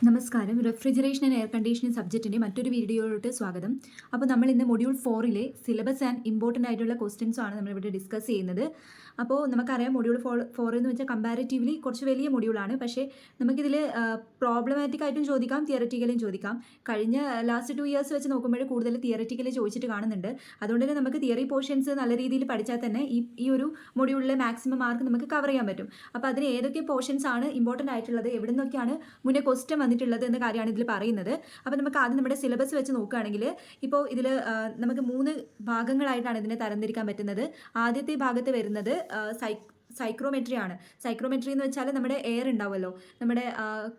നമസ്കാരം. Refrigeration and air conditioning സബ്ജക്റ്റിൻ്റെ മറ്റൊരു വീഡിയോയിലോട്ട് സ്വാഗതം. അപ്പോൾ നമ്മൾ ഇന്ന് മൊഡ്യൂൾ 4 സിലബസ് ആൻഡ് ഇമ്പോർട്ടൻ്റ് ആയിട്ടുള്ള ക്വസ്റ്റ്യൻസ് ആണ് നമ്മളിവിടെ ഡിസ്കസ് ചെയ്യുന്നത്. അപ്പോൾ നമുക്കറിയാം മൊഡ്യൂൾ 4 എന്ന് വെച്ചാൽ കമ്പാരിറ്റീവ്ലി കുറച്ച് വലിയ മൊഡ്യൂളാണ്. പക്ഷേ നമുക്കിതിൽ പ്രോബ്ലമാറ്റിക് ആയിട്ടും ചോദിക്കാം, തിയററ്റിക്കലും ചോദിക്കാം. കഴിഞ്ഞ ലാസ്റ്റ് 2 ഇയേഴ്സ് വെച്ച് നോക്കുമ്പോൾ കൂടുതൽ തിയററ്റിക്കൽ ചോദിച്ചിട്ട് കാണുന്നുണ്ട്. അതുകൊണ്ട് തന്നെ നമുക്ക് തിയറി പോർഷൻസ് നല്ല രീതിയിൽ പഠിച്ചാൽ തന്നെ ഈ ഒരു മൊഡ്യൂളിലെ മാക്സിമം മാർക്ക് നമുക്ക് കവർ ചെയ്യാൻ പറ്റും. അപ്പോൾ അതിന് ഏതൊക്കെ പോർഷൻസ് ആണ് ഇമ്പോർട്ടൻ്റ് ആയിട്ടുള്ളത്, എവിടെ നിന്നൊക്കെയാണ് മുന്നേ ക്വസ്റ്റ്യൻ വന്നിട്ടുള്ളത് എന്ന കാര്യമാണ് ഇതിൽ പറയുന്നത്. അപ്പോൾ നമുക്ക് ആദ്യം നമ്മുടെ സിലബസ് വെച്ച് നോക്കുകയാണെങ്കിൽ ഇപ്പോൾ ഇതിൽ നമുക്ക് 3 ഭാഗങ്ങളായിട്ടാണ് ഇതിനെ തരംതിരിക്കാൻ പറ്റുന്നത്. ആദ്യത്തെ ഭാഗത്ത് വരുന്നത് സൈക്രോമെട്രി ആണ്. സൈക്രോമെട്രി എന്ന് വെച്ചാൽ നമ്മുടെ എയർ ഉണ്ടാവുമല്ലോ, നമ്മുടെ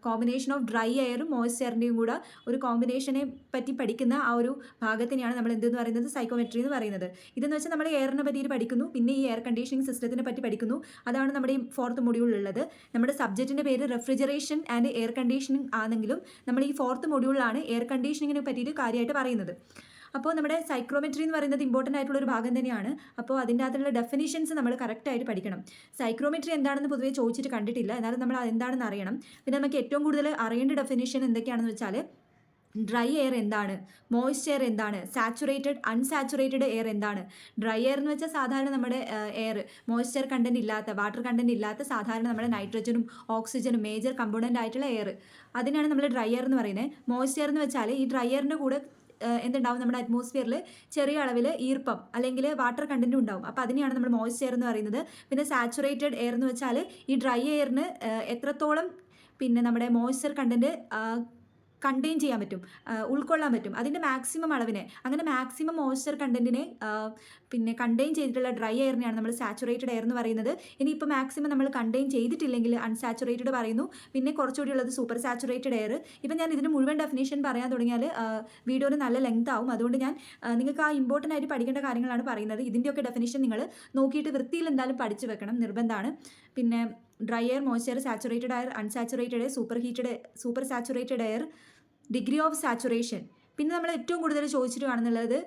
കോമ്പിനേഷൻ ഓഫ് ഡ്രൈ എയറും മോയ്സ്റ്റ് എയറിൻ്റെയും കൂടെ ഒരു കോമ്പിനേഷനെ പറ്റി പഠിക്കുന്ന ആ ഒരു ഭാഗത്തിനെയാണ് നമ്മൾ എന്തെന്ന് പറയുന്നത്, സൈക്കോമെട്രി എന്ന് പറയുന്നത്. ഇതെന്ന് വെച്ചാൽ നമ്മൾ എയറിനെ പറ്റിയിട്ട് പഠിക്കുന്നു, പിന്നെ ഈ എയർ കണ്ടീഷനിങ് സിസ്റ്റത്തിനെ പറ്റി പഠിക്കുന്നു. അതാണ് നമ്മുടെ ഈ 4th മൊഡ്യൂളിലുള്ളത്. നമ്മുടെ സബ്ജക്റ്റിൻ്റെ പേര് റെഫ്രിജറേഷൻ ആൻഡ് എയർ കണ്ടീഷനിങ് ആണെങ്കിലും നമ്മൾ ഈ 4th മൊഡ്യൂളിലാണ് എയർ കണ്ടീഷനിങ്ങിനെ പറ്റിയിട്ട് കാര്യമായിട്ട് പറയുന്നത്. അപ്പോൾ നമ്മുടെ സൈക്രോമെട്രി എന്ന് പറയുന്നത് ഇമ്പോർട്ടൻ്റ് ആയിട്ടുള്ള ഒരു ഭാഗം തന്നെയാണ്. അപ്പോൾ അതിൻ്റെ അകത്തുള്ള ഡെഫിനിഷൻസ് നമ്മൾ കറക്റ്റായിട്ട് പഠിക്കണം. സൈക്രോമെട്രി എന്താണെന്ന് പൊതുവേ ചോദിച്ചിട്ട് കണ്ടിട്ടില്ല, എന്നാലും നമ്മൾ അതെന്താണെന്ന് അറിയണം. പിന്നെ നമുക്ക് ഏറ്റവും കൂടുതൽ അറിയേണ്ട ഡെഫിനിഷൻ എന്തൊക്കെയാണെന്ന് വെച്ചാൽ ഡ്രൈ എയർ എന്താണ്, മോയ്സ്റ്റ് എയർ എന്താണ്, സാച്ചുറേറ്റഡ് അൺസാച്ചുറേറ്റഡ് എയർ എന്താണ്. ഡ്രൈ എയർ എന്ന് വെച്ചാൽ സാധാരണ നമ്മുടെ എയർ മോയ്സ്ചർ കണ്ടന്റ് ഇല്ലാത്ത, വാട്ടർ കണ്ടന്റ് ഇല്ലാത്ത സാധാരണ നമ്മുടെ നൈട്രജനും ഓക്സിജനും മേജർ കമ്പോണൻ്റ് ആയിട്ടുള്ള എയർ, അതിനാണ് നമ്മൾ ഡ്രൈ എയർ എന്ന് പറയുന്നത്. മോയ്സ്റ്റ് എയർ എന്ന് വെച്ചാൽ ഈ ഡ്രൈ എയറിൻ്റെ കൂടെ എന്തുണ്ടാവും, നമ്മുടെ അറ്റ്മോസ്ഫിയറിൽ ചെറിയ അളവിൽ ഈർപ്പം അല്ലെങ്കിൽ വാട്ടർ കണ്ടൻറ്റും ഉണ്ടാവും. അപ്പോൾ അതിനെയാണ് നമ്മൾ മോയ്സ്റ്റ് എയർ എന്ന് പറയുന്നത്. പിന്നെ സാച്ചുറേറ്റഡ് എയർ എന്ന് വെച്ചാൽ ഈ ഡ്രൈ എയറിന് എത്രത്തോളം പിന്നെ നമ്മുടെ മോയ്സ്ചർ കണ്ടൻറ്റ് കണ്ടെയ്ൻ ചെയ്യാൻ പറ്റും, ഉൾക്കൊള്ളാൻ പറ്റും, അതിൻ്റെ മാക്സിമം അളവിനെ, അങ്ങനെ മാക്സിമം മോയ്സ്ചർ കണ്ടൻറ്റിനെ പിന്നെ കണ്ടെയ്ൻ ചെയ്തിട്ടുള്ള ഡ്രൈ എയറിനെയാണ് നമ്മൾ സാച്ചുറേറ്റഡ് എയർ എന്ന് പറയുന്നത്. ഇനിയിപ്പോൾ മാക്സിമം നമ്മൾ കണ്ടെയ്ൻ ചെയ്തിട്ടില്ലെങ്കിൽ അൺസാച്ചുറേറ്റഡ് പറയുന്നു. പിന്നെ കുറച്ചുകൂടി ഉള്ളത് സൂപ്പർ സാച്ചുറേറ്റഡ് എയർ. ഇപ്പം ഞാൻ ഇതിന് മുഴുവൻ ഡെഫിനേഷൻ പറയാൻ തുടങ്ങിയാൽ വീഡിയോന് നല്ല ലെങ്ത് ആവും. അതുകൊണ്ട് ഞാൻ നിങ്ങൾക്ക് ആ ഇമ്പോർട്ടൻ്റ് ആയിട്ട് പഠിക്കേണ്ട കാര്യങ്ങളാണ് പറയുന്നത്. ഇതിൻ്റെയൊക്കെ ഡെഫിനേഷൻ നിങ്ങൾ നോക്കിയിട്ട് വൃത്തിയിൽ എന്തായാലും പഠിച്ചു വെക്കണം, നിർബന്ധമാണ്. പിന്നെ dry air, moist air, saturated air, unsaturated air, super saturated air, degree of saturation. പിന്നെ നമ്മൾ ഏറ്റവും കൂടുതൽ ചോദിച്ചിട്ട് കാണുന്നുള്ളത്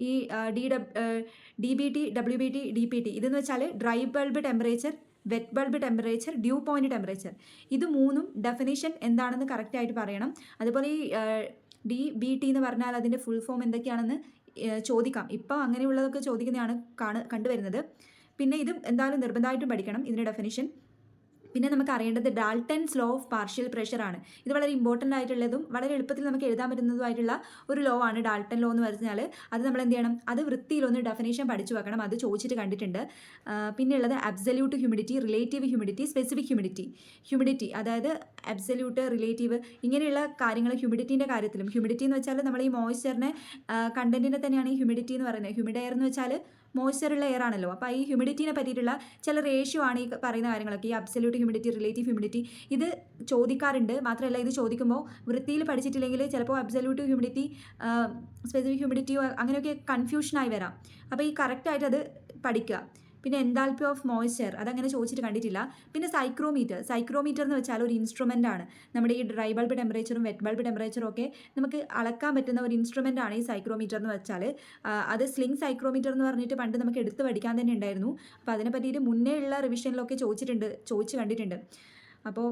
ഈ DBT, WBT, DPT. ഇതെന്ന് വെച്ചാൽ dry bulb temperature, wet bulb temperature, dew point temperature. ഇത് മൂന്നും ഡെഫിനിഷൻ എന്താണെന്ന് കറക്റ്റായിട്ട് പറയണം. അതുപോലെ ഈ DBT എന്ന് പറഞ്ഞാൽ അതിൻ്റെ ഫുൾ ഫോം എന്തൊക്കെയാണെന്ന് ചോദിക്കാം. ഇപ്പോൾ അങ്ങനെയുള്ളതൊക്കെ ചോദിക്കുന്നതാണ് കണ്ടുവരുന്നത്. പിന്നെ ഇത് എന്തായാലും നിർബന്ധമായിട്ടും പഠിക്കണം, ഇതിൻ്റെ ഡെഫിനിഷൻ. പിന്നെ നമുക്ക് അറിയേണ്ടത് Dalton's law of partial pressure ആണ്. ഇത് വളരെ ഇമ്പോർട്ടൻ്റ് ആയിട്ടുള്ളതും വളരെ എളുപ്പത്തിൽ നമുക്ക് എഴുതാൻ പറ്റുന്നതുമായിട്ടുള്ള ഒരു ലോ ആണ് ഡാൾട്ടൺ ലോ എന്ന് പറഞ്ഞാൽ. അത് നമ്മൾ എന്ത് ചെയ്യണം, അത് വൃത്തിയിലൊന്ന് ഡെഫിനേഷൻ പഠിച്ചു വെക്കണം, അത് ചോദിച്ചിട്ട് കണ്ടിട്ടുണ്ട്. പിന്നെ ഉള്ളത് absolute humidity, relative humidity, specific humidity അതായത് അബ്സല്യൂട്ട്, റിലേറ്റീവ് ഇങ്ങനെയുള്ള കാര്യങ്ങൾ. ഹ്യൂമിഡിറ്റീൻ്റെ കാര്യത്തിലും, ഹ്യൂമിഡിറ്റി എന്ന് വെച്ചാൽ നമ്മൾ ഈ മോയ്സ്ചറിനെ കണ്ടൻറ്റിനെ തന്നെയാണ് ഈ ഹ്യൂമിഡിറ്റി എന്ന് പറയുന്നത്. ഹ്യൂമിഡ് എയർ എന്ന് വെച്ചാൽ മോയ്സ്ചറുള്ള എയർ ആണല്ലോ. അപ്പോൾ ഈ ഹ്യൂമിഡിറ്റീനെ പറ്റിയിട്ടുള്ള ചില റേഷ്യോ ആണ് ഈ പറയുന്ന കാര്യങ്ങളൊക്കെ. ഈ അബ്സല്യൂട്ട് ഹ്യൂമിഡിറ്റി, റിലേറ്റീവ് ഹ്യൂമിഡിറ്റി ഇത് ചോദിക്കാറുണ്ട്. മാത്രമല്ല ഇത് ചോദിക്കുമ്പോൾ വൃത്തിയിൽ പഠിച്ചിട്ടില്ലെങ്കിൽ ചിലപ്പോൾ അബ്സല്യൂട്ട് ഹ്യൂമിഡിറ്റി, സ്പെസിഫിക് ഹ്യൂമിഡിറ്റിയോ അങ്ങനെയൊക്കെ കൺഫ്യൂഷനായി വരാം. അപ്പോൾ ഈ കറക്റ്റായിട്ട് അത് പഠിക്കുക. പിന്നെ എൻതാൽപ്പി ഓഫ് മോയ്സ്ചർ അതങ്ങനെ ചോദിച്ചിട്ട് കണ്ടിട്ടില്ല. പിന്നെ സൈക്രോമീറ്റർ എന്ന് വെച്ചാൽ ഒരു ഇൻസ്ട്രുമെൻ്റ് ആണ്. നമ്മുടെ ഈ ഡ്രൈ ബൾബ് ടെമ്പറേച്ചറും വെറ്റ് ബൾബ് ടെമ്പറേച്ചറും ഒക്കെ നമുക്ക് അളക്കാൻ പറ്റുന്ന ഒരു ഇൻസ്ട്രുമെൻ്റ് ആണ് ഈ സൈക്രോമീറ്റർ എന്ന് വെച്ചാൽ. അത് സ്ലിംഗ് സൈക്രോമീറ്റർ എന്ന് പറഞ്ഞിട്ട് പണ്ട് നമുക്ക് എടുത്ത് പഠിക്കാൻ തന്നെ ഉണ്ടായിരുന്നു. അപ്പോൾ അതിനെ പറ്റിയിട്ട് മുന്നേ ഉള്ള റിവിഷനിലൊക്കെ ചോദിച്ച് കണ്ടിട്ടുണ്ട്. അപ്പോൾ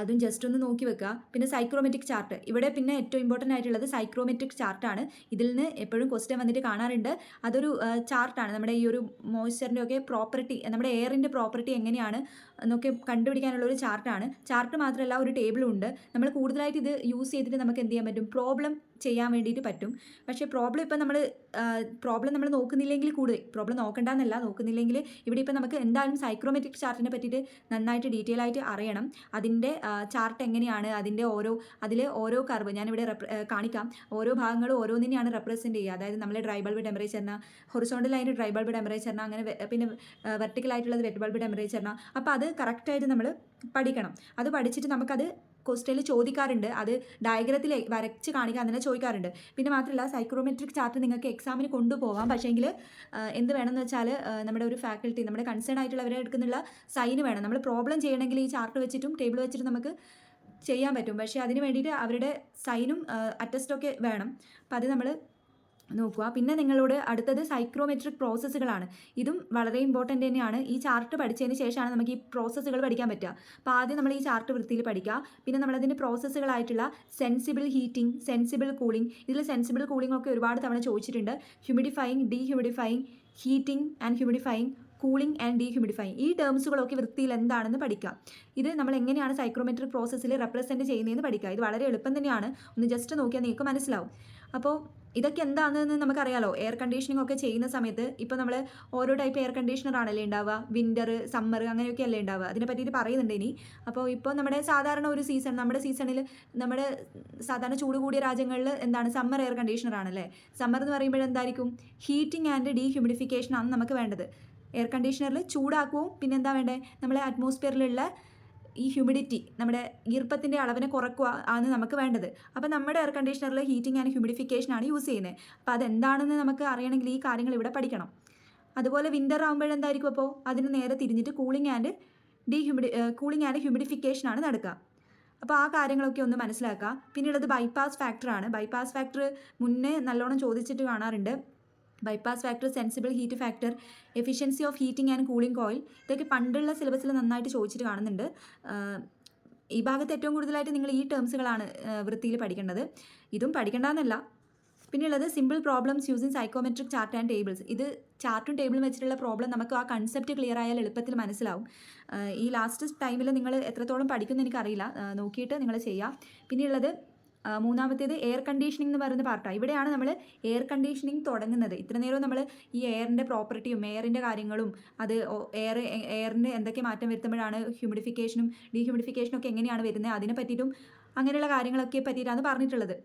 അതും ജസ്റ്റ് ഒന്ന് നോക്കി വെക്കുക. പിന്നെ സൈക്രോമെട്രിക് ചാർട്ട്, ഇവിടെ പിന്നെ ഏറ്റവും ഇമ്പോർട്ടൻ്റ് ആയിട്ടുള്ളത് സൈക്രോമെട്രിക് ചാർട്ടാണ്. ഇതിൽ നിന്ന് എപ്പോഴും ക്വസ്റ്റ്യൻ വന്നിട്ട് കാണാറുണ്ട്. അതൊരു ചാർട്ടാണ്, നമ്മുടെ ഈ ഒരു മോയ്സ്ചറിൻ്റെ ഒക്കെ പ്രോപ്പർട്ടി, നമ്മുടെ എയറിൻ്റെ പ്രോപ്പർട്ടി എങ്ങനെയാണ് എന്നൊക്കെ കണ്ടുപിടിക്കാനുള്ള ഒരു ചാർട്ടാണ്. ചാർട്ട് മാത്രമല്ല ഒരു ടേബിളും ഉണ്ട്. നമ്മൾ കൂടുതലായിട്ട് ഇത് യൂസ് ചെയ്തിട്ട് നമുക്ക് എന്ത് ചെയ്യാൻ പറ്റും, പ്രോബ്ലം ചെയ്യാൻ വേണ്ടിയിട്ട് പറ്റും. പക്ഷേ പ്രോബ്ലം ഇപ്പം നമ്മൾ നോക്കുന്നില്ലെങ്കിൽ പ്രോബ്ലം നോക്കുന്നില്ലെങ്കിൽ ഇവിടെ ഇപ്പം നമുക്ക് എന്തായാലും സൈക്രോമെട്രിക് ചാർട്ടിനെ പറ്റിയിട്ട് നന്നായിട്ട് ഡീറ്റെയിൽ ആയിട്ട് അറിയണം. അതിൻ്റെ ചാർട്ട് എങ്ങനെയാണ്, അതിലെ ഓരോ കർവ് ഞാനിവിടെ കാണിക്കാം. ഓരോ ഭാഗങ്ങളും ഓരോന്നിനെയാണ് റെപ്രസെൻറ്റ് ചെയ്യുക. അതായത് നമ്മൾ ഡ്രൈ ബൾബ് ടെമ്പറേച്ചറിന്, ഹൊറിസോണ്ടൽ ആയിട്ട് ഡ്രൈ ബൾബ് ടെമ്പറേച്ചറിന്, അങ്ങനെ പിന്നെ വെർട്ടിക്കലായിട്ടുള്ളത് വെറ്റ് ബൾബ് ടെമ്പറേച്ചറിന്. അപ്പോൾ അത് കറക്റ്റായിട്ട് നമ്മൾ പഠിക്കണം. അത് പഠിച്ചിട്ട് നമുക്കത് ക്വസ്റ്റ്യനിൽ ചോദിക്കാറുണ്ട്. അത് ഡയഗ്രത്തിൽ വരച്ച് കാണിക്കാൻ തന്നെ ചോദിക്കാറുണ്ട്. പിന്നെ മാത്രമല്ല സൈക്രോമെട്രിക് ചാർട്ട് നിങ്ങൾക്ക് എക്സാമിന് കൊണ്ടുപോകാം. പക്ഷേങ്കിൽ എന്ത് വേണമെന്ന് വെച്ചാൽ നമ്മുടെ ഒരു ഫാക്കൽറ്റി, നമ്മുടെ കൺസേൺ ആയിട്ടുള്ളവരെ എടുക്കുന്നുള്ള സൈന് വേണം. നമ്മൾ പ്രോബ്ലം ചെയ്യണമെങ്കിൽ ഈ ചാർട്ട് വെച്ചിട്ടും ടേബിൾ വെച്ചിട്ടും നമുക്ക് ചെയ്യാൻ പറ്റും. പക്ഷേ അതിന് വേണ്ടിയിട്ട് അവരുടെ സൈനും അറ്റസ്റ്റൊക്കെ വേണം. അപ്പോൾ അത് നമ്മൾ നോക്കുക. പിന്നെ നിങ്ങളോട് അടുത്തത് സൈക്രോമെട്രിക് പ്രോസസ്സുകളാണ്. ഇതും വളരെ ഇമ്പോർട്ടൻ്റ് തന്നെയാണ്. ഈ ചാർട്ട് പഠിച്ചതിന് ശേഷമാണ് നമുക്ക് ഈ പ്രോസസ്സുകൾ പഠിക്കാൻ പറ്റുക. അപ്പോൾ ആദ്യം നമ്മൾ ഈ ചാർട്ട് വൃത്തിയിൽ പഠിക്കുക. പിന്നെ നമ്മളതിൻ്റെ പ്രോസസ്സുകളായിട്ടുള്ള സെൻസിബിൾ ഹീറ്റിംഗ്, സെൻസിബിൾ കൂളിംഗ്, ഇതിൽ സെൻസിബിൾ കൂളിംഗ് ഒക്കെ ഒരുപാട് തവണ ചോദിച്ചിട്ടുണ്ട്. ഹ്യൂമിഡിഫയിങ്, ഡീഹ്യൂമിഡിഫയിങ്, ഹീറ്റിംഗ് ആൻഡ് ഹ്യൂമിഡിഫയിങ്, കൂളിംഗ് ആൻഡ് ഡീഹ്യൂമിഡിഫയിങ്, ഈ ടേംസുകളൊക്കെ വൃത്തിയിൽ എന്താണെന്ന് പഠിക്കാം. ഇത് നമ്മൾ എങ്ങനെയാണ് സൈക്രോമെട്രിക് പ്രോസസ്സിൽ റെപ്രസെൻറ്റ് ചെയ്യുന്നതെന്ന് പഠിക്കുക. ഇത് വളരെ എളുപ്പം തന്നെയാണ്. ഒന്ന് ജസ്റ്റ് നോക്കിയാൽ നിങ്ങൾക്ക് മനസ്സിലാവും. അപ്പോൾ ഇതൊക്കെ എന്താണെന്ന് നമുക്കറിയാലോ. എയർ കണ്ടീഷനിങ് ഒക്കെ ചെയ്യുന്ന സമയത്ത് ഇപ്പോൾ നമ്മൾ ഓരോ ടൈപ്പ് എയർ കണ്ടീഷണർ ആണല്ലേ ഉണ്ടാവുക, വിൻ്റർ, സമ്മർ, അങ്ങനെയൊക്കെ അല്ലേ ഉണ്ടാവുക. അതിനെ പറ്റിയിട്ട് പറയുന്നുണ്ട് ഇനി. അപ്പോൾ ഇപ്പോൾ നമ്മുടെ സാധാരണ ഒരു സീസൺ, നമ്മുടെ സീസണിൽ നമ്മുടെ സാധാരണ ചൂട് കൂടിയ രാജ്യങ്ങളിൽ എന്താണ് സമ്മർ എയർ കണ്ടീഷണർ ആണല്ലേ. സമ്മർ എന്ന് പറയുമ്പോൾ എന്തായിരിക്കും, ഹീറ്റിംഗ് ആൻഡ് ഡീഹ്യൂമിഡിഫിക്കേഷൻ ആണ് നമുക്ക് വേണ്ടത്. എയർ കണ്ടീഷണറിൽ ചൂടാക്കുകയും പിന്നെ എന്താ വേണ്ടത്, നമ്മളെ അറ്റ്മോസ്ഫിയറിലുള്ള ഈ ഹ്യൂമിഡിറ്റി, നമ്മുടെ ഈർപ്പത്തിൻ്റെ അളവിനെ കുറയ്ക്കുക ആണ് നമുക്ക് വേണ്ടത്. അപ്പോൾ നമ്മുടെ എയർ കണ്ടീഷണറിൽ ഹീറ്റിംഗ് ആൻഡ് ഹ്യൂമിഡിഫിക്കേഷനാണ് യൂസ് ചെയ്യുന്നത്. അപ്പോൾ അതെന്താണെന്ന് നമുക്ക് അറിയണമെങ്കിൽ ഈ കാര്യങ്ങൾ ഇവിടെ പഠിക്കണം. അതുപോലെ വിൻ്റർ ആകുമ്പോഴെന്തായിരിക്കും, അപ്പോൾ അതിന് നേരെ തിരിഞ്ഞിട്ട് കൂളിംഗ് ആൻഡ് ഹ്യൂമിഡിഫിക്കേഷനാണ് നടക്കുക. അപ്പോൾ ആ കാര്യങ്ങളൊക്കെ ഒന്ന് മനസ്സിലാക്കുക. പിന്നെയുള്ളത് ബൈപ്പാസ് ഫാക്ടറാണ്. ബൈപ്പാസ് ഫാക്ടർ മുന്നേ നല്ലോണം ചോദിച്ചിട്ട് കാണാറുണ്ട്. Bypass factor, sensible heat factor, efficiency of heating and cooling coil, ഇതൊക്കെ പണ്ടുള്ള സിലബസിൽ നന്നായിട്ട് ചോദിച്ചിട്ട് കാണുന്നുണ്ട്. ഈ ഭാഗത്ത് ഏറ്റവും കൂടുതലായിട്ട് നിങ്ങൾ ഈ ടേംസുകളാണ് വൃത്തിയിൽ പഠിക്കേണ്ടത്. ഇതും പഠിക്കേണ്ടതെന്നല്ല. പിന്നെയുള്ളത് simple problems using psychometric chart and tables. ഇത് ചാർട്ടും ടേബിളും വെച്ചിട്ടുള്ള പ്രോബ്ലം നമുക്ക് ആ കൺസെപ്റ്റ് ക്ലിയർ ആയാൽ എളുപ്പത്തിൽ മനസ്സിലാവും. ഈ ലാസ്റ്റ് ടൈമിൽ നിങ്ങൾ എത്രത്തോളം പഠിക്കുമെന്ന് എനിക്കറിയില്ല, നോക്കിയിട്ട് നിങ്ങൾ ചെയ്യുക. പിന്നെയുള്ളത് മൂന്നാമത്തേത് എയർ കണ്ടീഷനിങ് എന്ന് പറയുന്ന പാർട്ടാണ്. ഇവിടെയാണ് നമ്മൾ എയർ കണ്ടീഷനിങ് തുടങ്ങുന്നത്. ഇത്ര നേരം നമ്മൾ ഈ എയറിൻ്റെ പ്രോപ്പർട്ടിയും എയറിൻ്റെ കാര്യങ്ങളും അത് എയറിന് എന്തൊക്കെ മാറ്റം വരുത്തുമ്പോഴാണ് ഹ്യൂമിഡിഫിക്കേഷനും ഡീഹ്യൂമിഡിഫിക്കേഷനും ഒക്കെ എങ്ങനെയാണ് വരുന്നത് അതിനെ പറ്റിയിട്ടും അങ്ങനെയുള്ള കാര്യങ്ങളൊക്കെ പറ്റിയിട്ടാണ് പറഞ്ഞിട്ടുള്ളത്.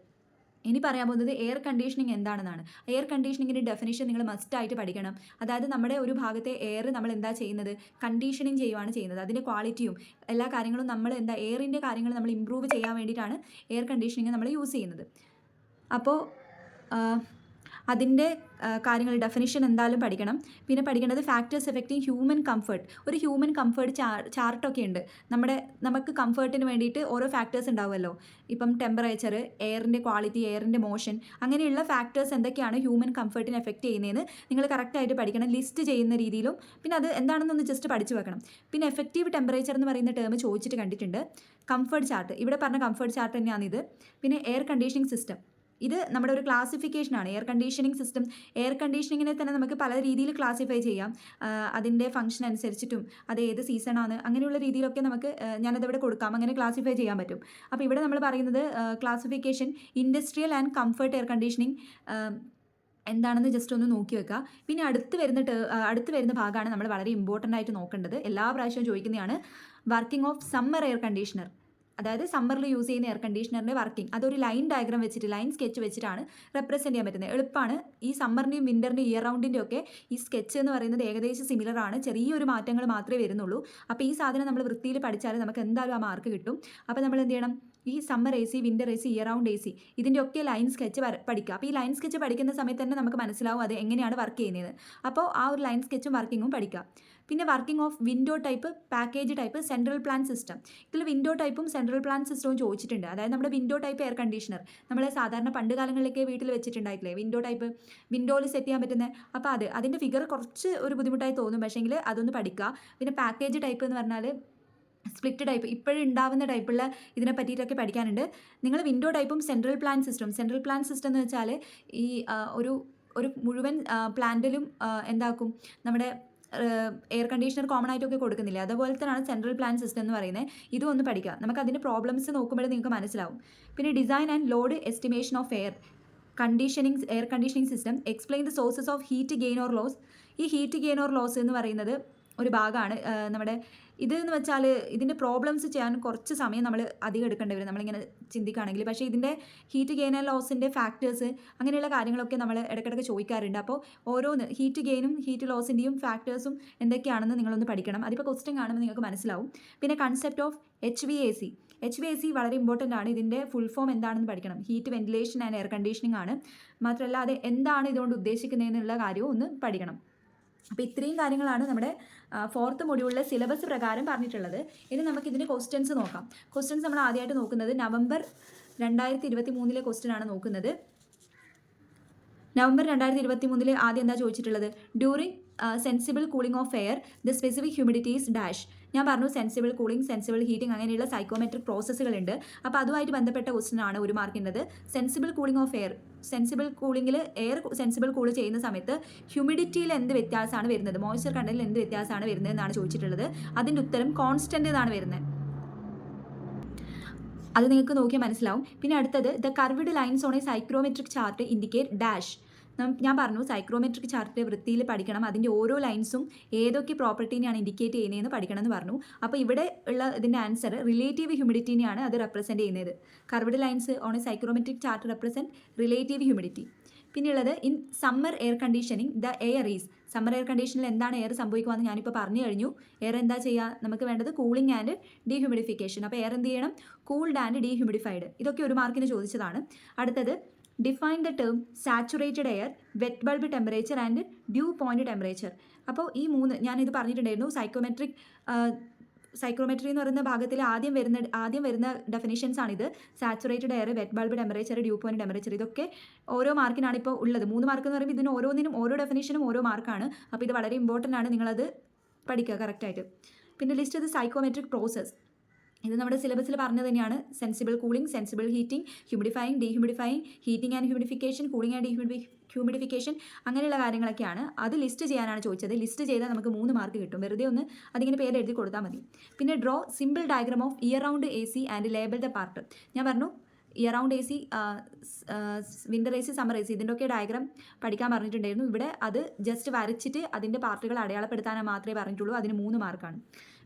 ഇനി പറയാൻ പോകുന്നത് എയർ കണ്ടീഷനിങ് എന്താണെന്നാണ്. എയർ കണ്ടീഷനിങ്ങിൻ്റെ ഡെഫിനിഷൻ നിങ്ങൾ മസ്റ്റായിട്ട് പഠിക്കണം. അതായത് നമ്മുടെ ഒരു ഭാഗത്തെ എയർ നമ്മൾ എന്താ ചെയ്യുന്നത്, കണ്ടീഷനിങ് ചെയ്യുകയാണ് ചെയ്യുന്നത്. അതിൻ്റെ ക്വാളിറ്റിയും എല്ലാ കാര്യങ്ങളും നമ്മൾ എയറിൻ്റെ കാര്യങ്ങൾ നമ്മൾ ഇമ്പ്രൂവ് ചെയ്യാൻ വേണ്ടിയിട്ടാണ് എയർ കണ്ടീഷനിങ് നമ്മൾ യൂസ് ചെയ്യുന്നത്. അപ്പോൾ അതിൻ്റെ കാര്യങ്ങൾ ഡെഫിനിഷൻ എന്തായാലും പഠിക്കണം. പിന്നെ പഠിക്കേണ്ടത് ഫാക്ടേഴ്സ് എഫക്റ്റിംഗ് ഹ്യൂമൻ കംഫർട്ട്. ഒരു ഹ്യൂമൻ കംഫർട്ട് ചാർട്ടൊക്കെ ഉണ്ട്. നമുക്ക് കംഫർട്ടിന് വേണ്ടിയിട്ട് ഓരോ ഫാക്ടേഴ്സ് ഉണ്ടാവുമല്ലോ. ഇപ്പം ടെമ്പറേച്ചർ, എയറിൻ്റെ ക്വാളിറ്റി, എയറിൻ്റെ മോഷൻ, അങ്ങനെയുള്ള ഫാക്ടേഴ്സ് എന്തൊക്കെയാണ് ഹ്യൂമൻ കംഫർട്ടിനെ എഫക്റ്റ് ചെയ്യുന്നതെന്ന് നിങ്ങൾ കറക്റ്റായിട്ട് പഠിക്കണം, ലിസ്റ്റ് ചെയ്യുന്ന രീതിയിലും. പിന്നെ അത് എന്താണെന്നൊന്ന് ജസ്റ്റ് പഠിച്ചു വെക്കണം. പിന്നെ എഫക്റ്റീവ് ടെമ്പറേച്ചർ എന്ന് പറയുന്ന ടേം ചോദിച്ചിട്ട് കണ്ടിട്ടുണ്ട്. കംഫർട്ട് ചാർട്ട്, ഇവിടെ പറഞ്ഞ കംഫർട്ട് ചാർട്ട് തന്നെയാണിത്. പിന്നെ എയർ കണ്ടീഷനിങ് സിസ്റ്റം, ഇത് നമ്മുടെ ഒരു ക്ലാസിഫിക്കേഷനാണ്. എയർ കണ്ടീഷനിങ് സിസ്റ്റം, എയർ കണ്ടീഷനിങ്ങിനെ തന്നെ നമുക്ക് പല രീതിയിൽ ക്ലാസിഫൈ ചെയ്യാം. അതിൻ്റെ ഫംഗ്ഷൻ അനുസരിച്ചിട്ടും അത് ഏത് സീസണാണ് അങ്ങനെയുള്ള രീതിയിലൊക്കെ നമുക്ക് ഞാനതിവിടെ കൊടുക്കാം, അങ്ങനെ ക്ലാസിഫൈ ചെയ്യാൻ പറ്റും. അപ്പോൾ ഇവിടെ നമ്മൾ പറയുന്നത് classification industrial and comfort air conditioning എന്താണെന്ന് ജസ്റ്റ് ഒന്ന് നോക്കി വെക്കുക. പിന്നെ അടുത്ത് വരുന്ന ഭാഗമാണ് നമ്മൾ വളരെ ഇമ്പോർട്ടൻ്റ് ആയിട്ട് നോക്കേണ്ടത്. എല്ലാ പ്രാവശ്യവും ചോദിക്കുന്നതാണ് working of summer air conditioner. അതായത് സമ്മറിൽ യൂസ് ചെയ്യുന്ന എയർ കണ്ടീഷണറിൻ്റെ വർക്കിംഗ്, അതൊരു ലൈൻ ഡയഗ്രാം വെച്ചിട്ട്, ലൈൻ സ്കെച്ച് വെച്ചിട്ടാണ് റെപ്രസെൻറ്റ് ചെയ്യാൻ പറ്റുന്നത്. എളുപ്പമാണ്. ഈ സമ്മറിൻ്റെയും വിൻ്ററിൻ്റെയും ഇയർ റൗണ്ടിൻ്റെ ഒക്കെ ഈ സ്കെച്ച് എന്ന് പറയുന്നത് ഏകദേശം സിമിലർ ആണ്, ചെറിയൊരു മാറ്റങ്ങൾ മാത്രമേ വരുന്നുള്ളൂ. അപ്പോൾ ഈ സാധനം നമ്മൾ വൃത്തിയിൽ പഠിച്ചാൽ നമുക്ക് എന്തായാലും ആ മാർക്ക് കിട്ടും. അപ്പോൾ നമ്മൾ എന്ത് ചെയ്യണം, ഈ summer A C, winter A C, year round A C, ഇതിൻ്റെ ഒക്കെ ലൈൻ സ്കെച്ച് പഠിക്കുക. അപ്പോൾ ഈ ലൈൻ സ്കെച്ച് പഠിക്കുന്ന സമയത്ത് തന്നെ നമുക്ക് മനസ്സിലാവും അത് എങ്ങനെയാണ് വർക്ക് ചെയ്യുന്നത്. അപ്പോൾ ആ ഒരു ലൈൻ സ്കെച്ചും വർക്കിങ്ങും പഠിക്കുക. പിന്നെ working of window type, package type, central plan system. ഇതിൽ വിൻഡോ ടൈപ്പും സെൻട്രൽ പ്ലാൻ സിസ്റ്റവും ചോദിച്ചിട്ടുണ്ട്. അതായത് നമ്മുടെ വിൻഡോ ടൈപ്പ് എയർ കണ്ടീഷണർ നമ്മൾ സാധാരണ പണ്ട് കാലങ്ങളിലൊക്കെ വീട്ടിൽ വെച്ചിട്ടുണ്ടായിട്ടില്ലേ, വിൻഡോ ടൈപ്പ്, വിൻഡോയിൽ സെറ്റ് ചെയ്യാൻ പറ്റുന്നത്. അപ്പോൾ അതിൻ്റെ ഫിഗർ കുറച്ച് ഒരു ബുദ്ധിമുട്ടായി തോന്നും, പക്ഷേങ്കിൽ അതൊന്ന് പഠിക്കുക. പിന്നെ പാക്കേജ് ടൈപ്പ് എന്ന് പറഞ്ഞാൽ സ്പ്ലിറ്റ് ടൈപ്പ്, ഇപ്പോഴും ഉണ്ടാവുന്ന ടൈപ്പുള്ള ഇതിനെ പറ്റിയിട്ടൊക്കെ പഠിക്കാനുണ്ട്. നിങ്ങൾ വിൻഡോ ടൈപ്പും സെൻട്രൽ പ്ലാൻ സിസ്റ്റം എന്ന് വെച്ചാൽ ഈ ഒരു മുഴുവൻ പ്ലാന്റിലും എന്താക്കും, നമ്മുടെ എയർ കണ്ടീഷണർ കോമൺ ആയിട്ടൊക്കെ കൊടുക്കുന്നില്ല, അതുപോലെ തന്നെയാണ് സെൻട്രൽ പ്ലാൻ സിസ്റ്റം എന്ന് പറയുന്നത്. ഇതും ഒന്ന് പഠിക്കുക. നമുക്ക് അതിൻ്റെ പ്രോബ്ലംസ് നോക്കുമ്പോഴേ നിങ്ങൾക്ക് മനസ്സിലാവും. പിന്നെ design and load estimation of air conditioning system, explain the sources of heat gain or loss. ഈ ഹീറ്റ് ഗെയിൻ ഓർ ലോസ് എന്ന് പറയുന്നത് ഒരു ഭാഗമാണ്. നമ്മുടെ ഇതെന്ന് വെച്ചാൽ ഇതിൻ്റെ പ്രോബ്ലംസ് ചെയ്യാൻ കുറച്ച് സമയം നമ്മൾ അധികം എടുക്കേണ്ടി വരും നമ്മളിങ്ങനെ ചിന്തിക്കുകയാണെങ്കിൽ. പക്ഷേ ഇതിൻ്റെ ഹീറ്റ് ഗെയിൻ ആൻഡ് ലോസിൻ്റെ ഫാക്ടേഴ്സ് അങ്ങനെയുള്ള കാര്യങ്ങളൊക്കെ നമ്മൾ ഇടയ്ക്കിടയ്ക്ക് ചോദിക്കാറുണ്ട്. അപ്പോൾ ഓരോന്ന് ഹീറ്റ് ഗെയിനും ഹീറ്റ് ലോസിൻ്റെയും ഫാക്ടേഴ്സും എന്തൊക്കെയാണെന്ന് നിങ്ങളൊന്ന് പഠിക്കണം. അതിപ്പോൾ ക്വസ്റ്റ്യൻ കാണുമ്പോൾ നിങ്ങൾക്ക് മനസ്സിലാവും. പിന്നെ കൺസെപ്റ്റ് ഓഫ് HVAC വളരെ ഇമ്പോർട്ടൻ്റ് ആണ്. ഇതിൻ്റെ ഫുൾ ഫോം എന്താണെന്ന് പഠിക്കണം. Heat ventilation and air conditioning ആണ്. മാത്രമല്ല അത് എന്താണ് ഇതുകൊണ്ട് ഉദ്ദേശിക്കുന്നതെന്നുള്ള കാര്യവും ഒന്ന് പഠിക്കണം. അപ്പോൾ ഇത്രയും കാര്യങ്ങളാണ് നമ്മുടെ 4th മൊഡ്യൂളിലെ സിലബസ് പ്രകാരം പറഞ്ഞിട്ടുള്ളത്. ഇനി നമുക്ക് ഇതിൻ്റെ ക്വസ്റ്റ്യൻസ് നോക്കാം. ക്വസ്റ്റ്യൻസ് നമ്മൾ ആദ്യമായിട്ട് നോക്കുന്നത് നവംബർ 2023 ക്വസ്റ്റ്യൻ ആണ് നോക്കുന്നത്. നവംബർ 2023 ആദ്യം എന്താ ചോദിച്ചിട്ടുള്ളത്? During sensible cooling of air the specific humidity is dash. ഞാൻ പറഞ്ഞു സെൻസിബിൾ കൂളിംഗ്, സെൻസിബിൾ ഹീറ്റിംഗ് അങ്ങനെയുള്ള സൈക്കോമെട്രിക് പ്രോസസ്സുകളുണ്ട്. അപ്പോൾ അതുമായിട്ട് ബന്ധപ്പെട്ട ക്വസ്റ്റൻ ആണ് ഒരു മാർക്കിൻ്റെത്. Sensible cooling of air, sensible കൂളിംഗിൽ എയർ സെൻസിബിൾ കൂൾ ചെയ്യുന്ന സമയത്ത് ഹ്യൂമിഡിറ്റിയിൽ എന്ത് വ്യത്യാസമാണ് വരുന്നത്, മോയ്സ്ചർ കണ്ടന്റിൽ എന്ത് വ്യത്യാസമാണ് വരുന്നത് എന്നാണ് ചോദിച്ചിട്ടുള്ളത്. അതിൻ്റെ ഉത്തരം കോൺസ്റ്റന്റ് എന്നാണ് വരുന്നത്. അത് നിങ്ങൾക്ക് നോക്കിയാൽ മനസ്സിലാവും. പിന്നെ അടുത്തത് the curved lines on a psychrometric chart indicate dash. ഞാൻ പറഞ്ഞു സൈക്രോമെട്രിക് ചാർട്ട് വൃത്തിയിൽ പഠിക്കണം, അതിൻ്റെ ഓരോ ലൈൻസും ഏതൊക്കെ പ്രോപ്പർട്ടീനെയാണ് ഇൻഡിക്കേറ്റ് ചെയ്യുന്നതെന്ന് പഠിക്കണം എന്ന് പറഞ്ഞു. അപ്പോൾ ഇവിടെ ഉള്ള ഇതിൻ്റെ ആൻസർ റിലേറ്റീവ് ഹ്യൂമിഡിറ്റിനെയാണ് അത് റെപ്രസെൻറ്റ് ചെയ്യുന്നത്. Curved lines on a psychrometric chart represent relative humidity. പിന്നെയുള്ളത് in summer air conditioning the air is. Summer air കണ്ടീഷനിൽ എന്താണ് എയർ സംഭവിക്കുമെന്ന് ഞാനിപ്പോൾ പറഞ്ഞു കഴിഞ്ഞു. എയർ എന്താ ചെയ്യുക, നമുക്ക് വേണ്ടത് കൂളിംഗ് ആൻഡ് ഡീഹ്യൂമിഡിഫിക്കേഷൻ. അപ്പോൾ എയർ എന്ത് ചെയ്യണം, കൂൾഡ് ആൻഡ് ഡീഹ്യൂമിഡിഫൈഡ്. ഇതൊക്കെ ഒരു മാർക്കിന് ചോദിച്ചതാണ്. അടുത്തത് define the term saturated air, wet bulb temperature and dew point temperature. അപ്പോൾ ഈ മൂന്ന് ഞാനിത് പറഞ്ഞിട്ടുണ്ടായിരുന്നു. സൈക്രോമെട്രി എന്ന് പറയുന്ന ഭാഗത്തിൽ ആദ്യം വരുന്ന ഡെഫിനിഷൻസ് ആണിത്. Saturated air, wet bulb temperature, dew point temperature. ഇതൊക്കെ ഓരോ മാർക്കിനാണ് ഇപ്പോൾ ഉള്ളത്. 3 മാർക്ക് എന്ന് പറയുമ്പോൾ ഇതിന് ഓരോന്നിനും ഓരോ ഡെഫിനിഷനും ഓരോ മാർക്കാണ്. അപ്പോൾ ഇത് വളരെ ഇമ്പോർട്ടൻ്റ് ആണ്, നിങ്ങളത് പഠിക്കുക കറക്റ്റായിട്ട്. പിന്നെ ലിസ്റ്റ് ദ സൈക്കോമെട്രിക് പ്രോസസ്. ഇത് നമ്മുടെ സിലബസിൽ പറഞ്ഞത് തന്നെയാണ്. Sensible cooling, sensible heating, humidifying, dehumidifying, heating and humidification, cooling and humidification, അങ്ങനെയുള്ള കാര്യങ്ങളൊക്കെയാണ്. അത് ലിസ്റ്റ് ചെയ്യാനാണ് ചോദിച്ചത്. ലിസ്റ്റ് ചെയ്താൽ നമുക്ക് 3 മാർക്ക് കിട്ടും. വെറുതെ ഒന്ന് അതിങ്ങനെ പേര് എഴുതി കൊടുത്താൽ മതി. പിന്നെ draw simple diagram of year round A C and label the part. ഞാൻ പറഞ്ഞു year round A C, winter A C, summer A C, ഇതിൻ്റെയൊക്കെ ഡയഗ്രാം പഠിക്കാൻ പറഞ്ഞിട്ടുണ്ടായിരുന്നു. ഇവിടെ അത് ജസ്റ്റ് വരച്ചിട്ട് അതിൻ്റെ പാർട്ടുകൾ അടയാളപ്പെടുത്താൻ മാത്രമേ പറഞ്ഞിട്ടുള്ളൂ. അതിന് 3 മാർക്കാണ്.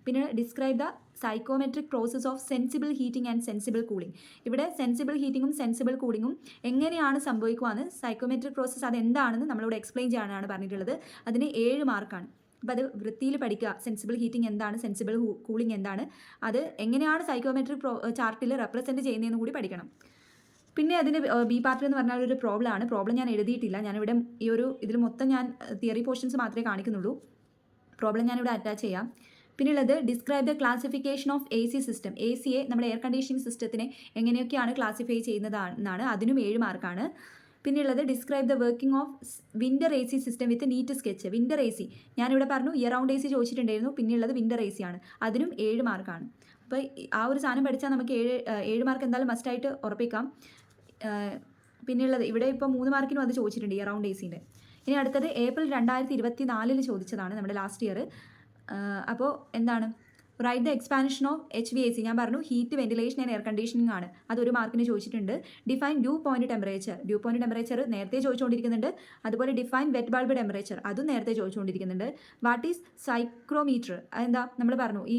പിന്നെ describe the psychometric process of sensible heating and sensible cooling. ഇവിടെ സെൻസിബിൾ ഹീറ്റിങ്ങും സെൻസിബിൾ കൂളിങ്ങും എങ്ങനെയാണ് സംഭവിക്കുവാന്ന്, സൈക്കോമെട്രിക് പ്രോസസ്സ് അതെന്താണെന്ന് നമ്മളിവിടെ എക്സ്പ്ലെയിൻ ചെയ്യാനാണ് പറഞ്ഞിട്ടുള്ളത്. അതിന് 7 മാർക്കാണ്. അപ്പോൾ അത് വൃത്തിയിൽ പഠിക്കുക. സെൻസിബിൾ ഹീറ്റിംഗ് എന്താണ്, സെൻസിബിൾ കൂളിംഗ് എന്താണ്, അത് എങ്ങനെയാണ് സൈക്കോമെട്രിക് ചാർട്ടിൽ റെപ്രസെൻറ്റ് ചെയ്യുന്നതെന്ന് കൂടി പഠിക്കണം. പിന്നെ അതിന് ബി പാർട്ട് എന്ന് പറഞ്ഞാൽ ഒരു പ്രോബ്ലമാണ്. പ്രോബ്ലം ഞാൻ എഴുതിയിട്ടില്ല. ഞാനിവിടെ ഇതിൽ മൊത്തം ഞാൻ തിയറി പോർഷൻസ് മാത്രമേ കാണിക്കുന്നുള്ളൂ. പ്രോബ്ലം ഞാനിവിടെ അറ്റാച്ച് ചെയ്യാം. പിന്നെയുള്ളത് describe the classification of A C system. A സിയെ, നമ്മുടെ എയർ കണ്ടീഷനിങ് സിസ്റ്റത്തിനെ എങ്ങനെയൊക്കെയാണ് ക്ലാസിഫൈ ചെയ്യുന്നതെന്നാണ്. അതിനും 7 മാർക്കാണ്. പിന്നെയുള്ളത് describe the working of winter A C system with neat sketch. Winter A C ഞാനിവിടെ പറഞ്ഞു ഇയർ റൗണ്ട് എ സി ചോദിച്ചിട്ടുണ്ടായിരുന്നു. പിന്നെയുള്ളത് വിൻ്റർ എ സി ആണ്. അതിനും 7 മാർക്കാണ്. അപ്പോൾ ആ ഒരു സാധനം പഠിച്ചാൽ നമുക്ക് 7 മാർക്ക് എന്തായാലും മസ്റ്റായിട്ട് ഉറപ്പിക്കാം. പിന്നെയുള്ളത് ഇവിടെ ഇപ്പോൾ 3 മാർക്കിനും അത് ചോദിച്ചിട്ടുണ്ട് ഇയർ റൗണ്ട് എ സിൻ്റെ. ഇനി അടുത്തത് ഏപ്രിൽ 2024 ചോദിച്ചതാണ്, നമ്മുടെ ലാസ്റ്റ് ഇയർ. അപ്പോൾ എന്താണ്, write the expansion of HVAC. ഞാൻ പറഞ്ഞു heat, ventilation and air conditioning ആണ്. അതൊരു മാർക്കിന് ചോദിച്ചിട്ടുണ്ട്. Define due point temperature. Dew point temperature നേരത്തെ ചോദിച്ചുകൊണ്ടിരിക്കുന്നുണ്ട്. അതുപോലെ ഡിഫൈൻ വെറ്റ് ബൾബ് ടെമ്പറേച്ചർ, അതും നേരത്തെ ചോദിച്ചുകൊണ്ടിരിക്കുന്നുണ്ട്. What is സൈക്രോമീറ്റർ? അതെന്താ, നമ്മൾ പറഞ്ഞു ഈ